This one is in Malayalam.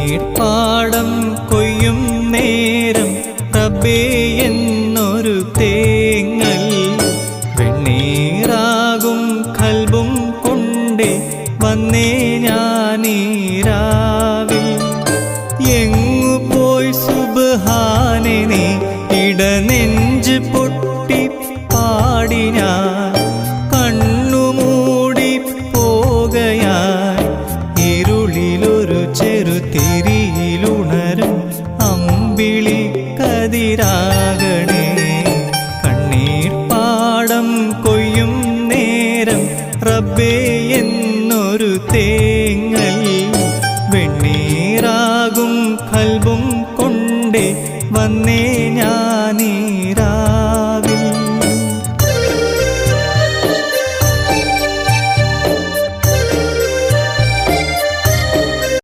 കണ്ണീർപ്പാടം കൊയ്യും നേരം റബ്ബേ എന്നൊരു തേങ്ങൽ വെണ്ണീറാകും കൽബും കൊണ്ടേ വന്നേ ഞാനീരാവിൽ. എങ്ങു പോയി സുബ്ഹാനെ നീ ഇടനെഞ്ച് പൊട്ടി പാടി ഞാൻ കണ്ണുമൂടി പോകയായി ഇരുളിലൊരു ചെറുതിരിയിലുണരും അമ്പിളി കതിരാകണേ. കണ്ണീർപ്പാടം കൊയ്യും നേരം റബ്ബേ എന്നൊരു തേങ്ങൽ വെണ്ണീറാകും കൽബും കൊണ്ടേ വന്നേ